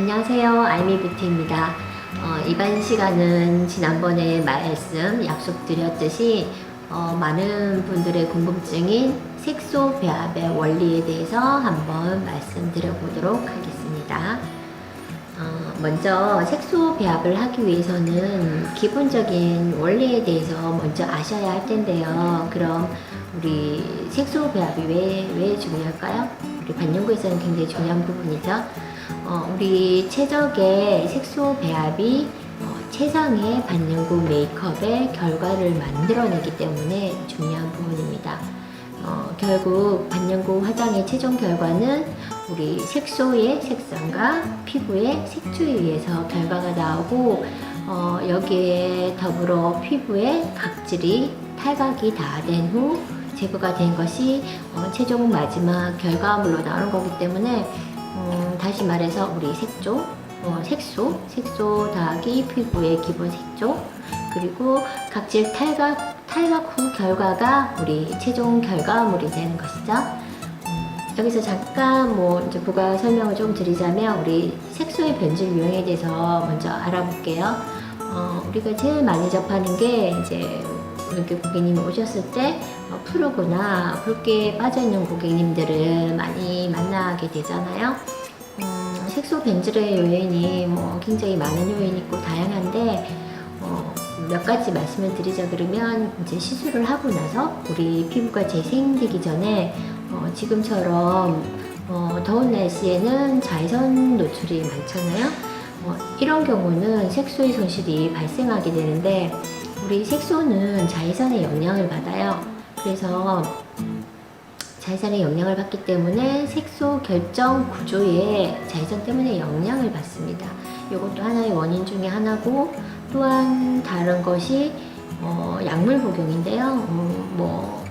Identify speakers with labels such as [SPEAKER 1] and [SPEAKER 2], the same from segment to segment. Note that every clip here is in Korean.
[SPEAKER 1] 안녕하세요. 알미뷰티입니다. 이번 시간은 지난번에 말씀 약속드렸듯이 많은 분들의 궁금증인 색소 배합의 원리에 대해서 한번 말씀드려보도록 하겠습니다. 먼저 색소 배합을 하기 위해서는 기본적인 원리에 대해서 먼저 아셔야 할 텐데요. 그럼 우리 색소 배합이 왜 중요할까요? 우리 반영구에서는 굉장히 중요한 부분이죠. 우리 최적의 색소 배합이 최상의 반영구 메이크업의 결과를 만들어내기 때문에 중요한 부분입니다. 결국 반영구 화장의 최종 결과는 우리 색소의 색상과 피부의 색조에 의해서 결과가 나오고 여기에 더불어 피부의 각질이 탈각이 다 된 후 제거가 된 것이 최종 마지막 결과물로 나오는 거기 때문에 다시 말해서 우리 색소 더하기 피부의 기본 색조, 그리고 각질 탈각 후 결과가 우리 최종 결과물이 되는 것이죠. 여기서 잠깐 이제 부가 설명을 좀 드리자면 우리 색소의 변질 유형에 대해서 먼저 알아볼게요. 우리가 제일 많이 접하는 게 이제 이렇게 고객님이 오셨을 때 푸르거나 붉게 빠져있는 고객님들을 많이 만나게 되잖아요. 색소 변질의 요인이 굉장히 많은 요인이 있고 다양한데 몇 가지 말씀을 드리자 그러면 이제 시술을 하고 나서 우리 피부가 재생되기 전에 지금처럼 더운 날씨에는 자외선 노출이 많잖아요. 이런 경우는 색소의 손실이 발생하게 되는데 우리 색소는 자외선의 영향을 받아요. 그래서 자외선의 영향을 받기 때문에 색소 결정 구조에 자외선 때문에 영향을 받습니다. 이것도 하나의 원인 중에 하나고, 또한 다른 것이 약물 복용인데요.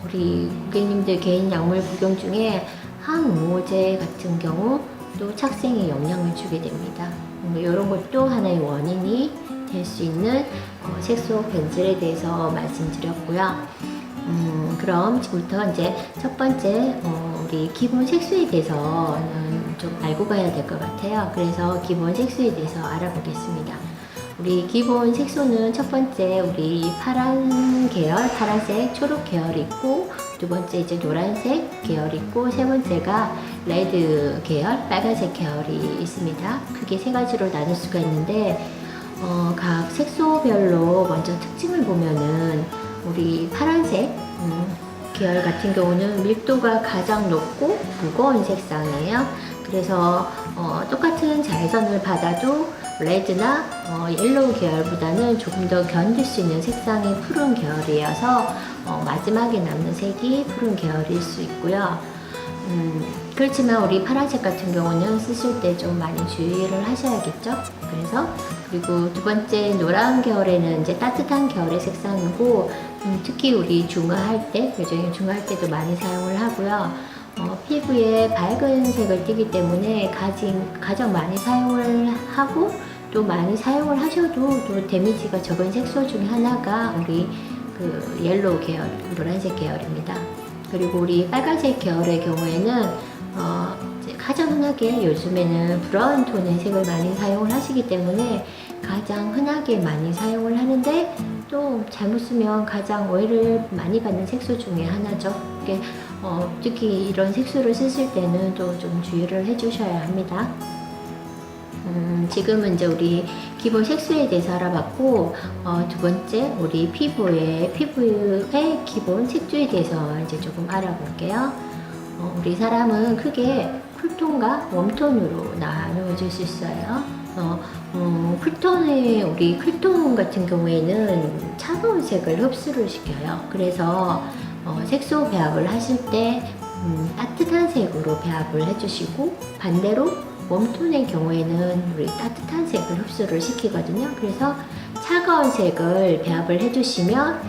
[SPEAKER 1] 우리 고객님들 개인 약물 복용 중에 항우호제 같은 경우 또 착색에 영향을 주게 됩니다. 이런 것도 하나의 원인이 될 수 있는 색소 변질에 대해서 말씀드렸고요. 그럼 지금부터 이제 첫 번째 우리 기본 색소에 대해서는 좀 알고 가야 될 것 같아요. 그래서 기본 색소에 대해서 알아보겠습니다. 우리 기본 색소는 첫 번째 우리 파란 계열, 파란색, 초록 계열이 있고, 두 번째 이제 노란색 계열이 있고, 세 번째가 레드 계열, 빨간색 계열이 있습니다. 크게 세 가지로 나눌 수가 있는데 각 색소별로 먼저 특징을 보면은 우리 파란색 계열 같은 경우는 밀도가 가장 높고 무거운 색상이에요. 그래서 똑같은 자외선을 받아도 레드나 옐로우 계열보다는 조금 더 견딜 수 있는 색상의 푸른 계열이어서 마지막에 남는 색이 푸른 계열일 수 있고요. 그렇지만 우리 파란색 같은 경우는 쓰실 때 좀 많이 주의를 하셔야겠죠. 그리고 두 번째 노란 계열에는 이제 따뜻한 계열의 색상이고, 특히 우리 중화할 때, 요즘 중화할 때도 많이 사용을 하고요. 피부에 밝은 색을 띠기 때문에 가장 많이 사용을 하고, 또 많이 사용을 하셔도 또 데미지가 적은 색소 중에 하나가 우리 그 옐로우 계열, 노란색 계열입니다. 그리고 우리 빨간색 계열의 경우에는 가장 흔하게 요즘에는 브라운 톤의 색을 많이 사용을 하시기 때문에 가장 흔하게 많이 사용을 하는데, 또 잘못 쓰면 가장 오해를 많이 받는 색소 중에 하나죠. 특히 이런 색소를 쓰실 때는 또 좀 주의를 해주셔야 합니다. 지금은 이제 우리 기본 색소에 대해서 알아봤고, 두 번째 우리 피부의 기본 색조에 대해서 이제 조금 알아볼게요. 우리 사람은 크게 쿨톤과 웜톤으로 나누어질 수 있어요. 우리 쿨톤 같은 경우에는 차가운 색을 흡수를 시켜요. 그래서 색소 배합을 하실 때 따뜻한 색으로 배합을 해주시고, 반대로 웜톤의 경우에는 우리 따뜻한 색을 흡수를 시키거든요. 그래서 차가운 색을 배합을 해주시면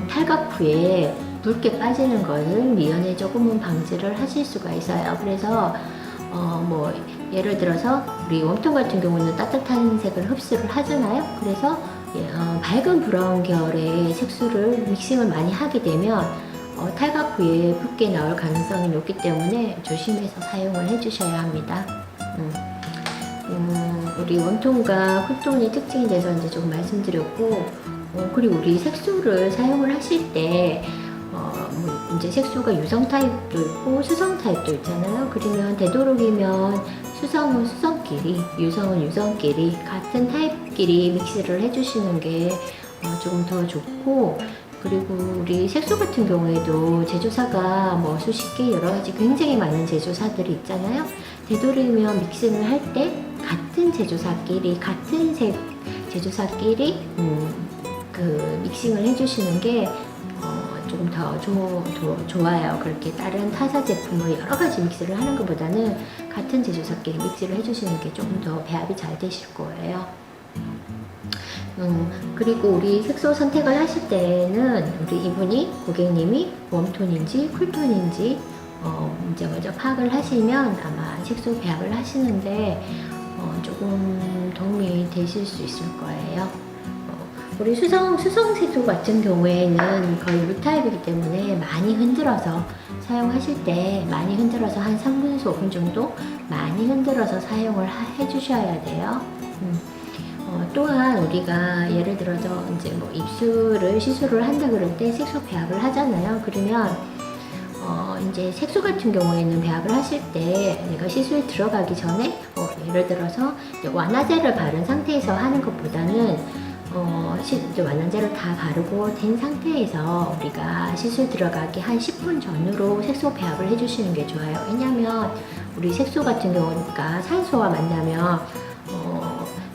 [SPEAKER 1] 탈각 후에 붉게 빠지는 것을 미연에 조금은 방지를 하실 수가 있어요. 그래서 예를 들어서 우리 웜톤 같은 경우는 따뜻한 색을 흡수를 하잖아요. 그래서 밝은 브라운 계열의 색소를 믹싱을 많이 하게 되면 탈각 후에 붉게 나올 가능성이 높기 때문에 조심해서 사용을 해주셔야 합니다. 우리 웜톤과 쿨톤이 특징에 대해서 이제 조금 말씀드렸고, 그리고 우리 색소를 사용을 하실 때, 뭐 이제 색소가 유성 타입도 있고 수성 타입도 있잖아요. 그러면 되도록이면 수성은 수성끼리, 유성은 유성끼리 같은 타입끼리 믹스를 해주시는 게 조금 더 좋고, 그리고 우리 색소 같은 경우에도 제조사가 뭐 수십 개 여러 가지 굉장히 많은 제조사들이 있잖아요. 되도록이면 믹싱을 할 때 같은 제조사끼리 같은 색 제조사끼리 그 믹싱을 해주시는 게 조금 더 좋아요. 그렇게 다른 타사 제품을 여러 가지 믹스를 하는 것보다는 같은 제조사끼리 믹스를 해주시는 게 조금 더 배합이 잘 되실 거예요. 그리고 우리 색소 선택을 하실 때는 우리 이분이 고객님이 웜톤인지 쿨톤인지 이제 먼저 파악을 하시면 아마 색소 배합을 하시는데 조금 도움이 되실 수 있을 거예요. 우리 수성 색소 같은 경우에는 거의 물타입이기 때문에 많이 흔들어서 사용하실 때 많이 흔들어서 한 3분에서 5분 정도 많이 흔들어서 사용을 해주셔야 돼요. 또한 우리가 예를 들어서 이제 뭐 입술을 시술을 한다 그럴 때 색소 배합을 하잖아요. 그러면 이제 색소 같은 경우에는 배합을 하실 때 내가 시술 들어가기 전에 예를 들어서 완화제를 바른 상태에서 하는 것보다는 이제 완화제를 다 바르고 된 상태에서 우리가 시술 들어가기 한 10분 전으로 색소 배합을 해주시는 게 좋아요. 왜냐하면 우리 색소 같은 경우니까 산소와 만나면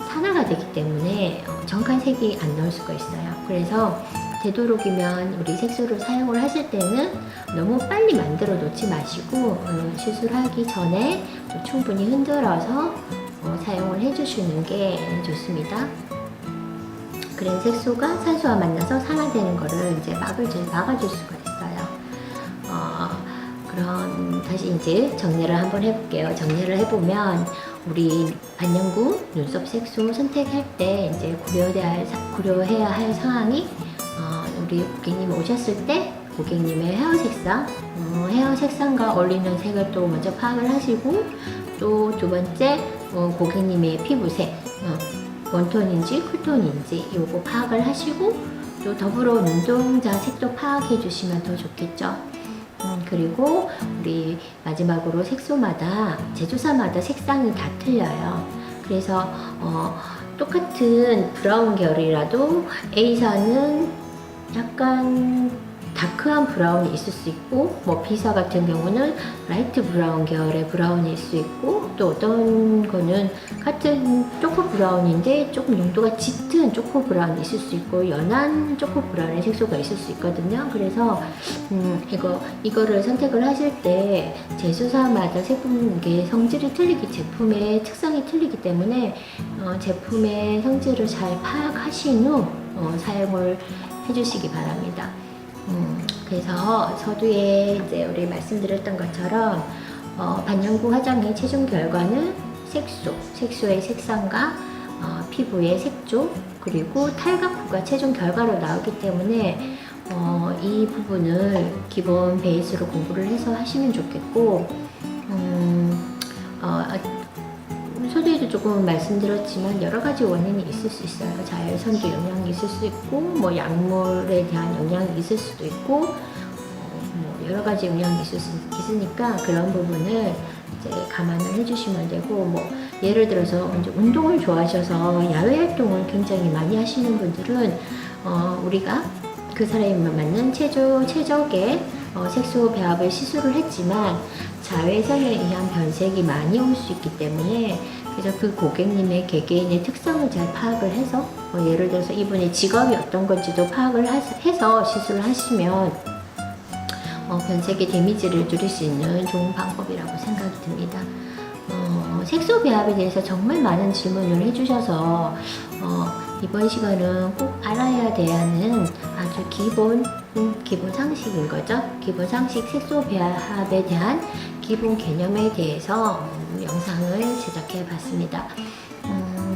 [SPEAKER 1] 산화가 되기 때문에 정확한 색이 안 나올 수가 있어요. 그래서 되도록이면 우리 색소를 사용을 하실 때는 너무 빨리 만들어 놓지 마시고 시술하기 전에 충분히 흔들어서 사용을 해주시는 게 좋습니다. 그래야 색소가 산소와 만나서 산화되는 거를 이제 막아줄 수가 있어요. 그럼 다시 이제 정리를 한번 해볼게요. 정리를 해보면 우리 반영구 눈썹 색소 선택할 때 이제 고려해야 할 상황이 우리 고객님 오셨을 때 고객님의 헤어 색상과 어울리는 색을 또 먼저 파악을 하시고, 또 두 번째 고객님의 피부색 웜톤인지 쿨톤인지 요거 파악을 하시고, 또 더불어 눈동자 색도 파악해 주시면 더 좋겠죠. 그리고 우리 마지막으로 색소마다 제조사마다 색상이 다 틀려요. 그래서 똑같은 브라운 계열이라도 A사는 약간 다크한 브라운이 있을 수 있고, 뭐 B사 같은 경우는 라이트 브라운 계열의 브라운이 있을 수 있고, 또 어떤 거는 같은 초코 브라운인데 조금 농도가 짙은 초코 브라운이 있을 수 있고, 연한 초코 브라운의 색소가 있을 수 있거든요. 그래서 이거를 선택을 하실 때 제조사마다 제품의 성질이 틀리기, 제품의 특성이 틀리기 때문에 제품의 성질을 잘 파악하신 후 사용을 해주시기 바랍니다. 그래서 서두에 이제 우리 말씀드렸던 것처럼 반영구 화장의 최종 결과는 색소의 색상과 피부의 색조, 그리고 탈각후가 최종 결과로 나오기 때문에 이 부분을 기본 베이스로 공부를 해서 하시면 좋겠고, 서두에도 조금 말씀드렸지만 여러 가지 원인이 있을 수 있어요. 자외선도 영향이 있을 수 있고, 뭐 약물에 대한 영향이 있을 수도 있고, 뭐 여러 가지 영향이 있을 수 있으니까 그런 부분을 이제 감안을 해주시면 되고, 뭐 예를 들어서 이제 운동을 좋아하셔서 야외 활동을 굉장히 많이 하시는 분들은 우리가 그 사람에 맞는 최적의 색소 배합을 시술을 했지만 자외선에 의한 변색이 많이 올 수 있기 때문에, 그래서 그 고객님의 개개인의 특성을 잘 파악을 해서 예를 들어서 이분의 직업이 어떤 건지도 파악을 해서 시술을 하시면 변색의 데미지를 줄일 수 있는 좋은 방법이라고 생각이 듭니다. 색소 배합에 대해서 정말 많은 질문을 해주셔서 이번 시간은 꼭 알아야 되는 아주 기본 상식인 거죠. 기본 상식, 색소 배합에 대한 기본 개념에 대해서 영상을 제작해 봤습니다.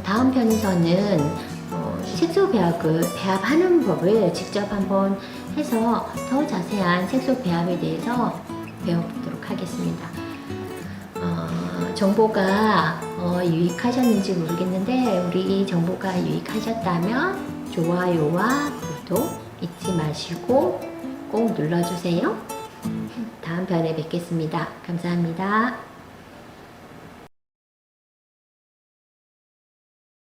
[SPEAKER 1] 다음 편에서는 색소 배합하는 법을 직접 한번 해서 더 자세한 색소 배합에 대해서 배워보도록 하겠습니다. 정보가 유익하셨는지 모르겠는데 우리 이 정보가 유익하셨다면 좋아요와 구독 잊지 마시고 꼭 눌러주세요. 다음 편에 뵙겠습니다. 감사합니다.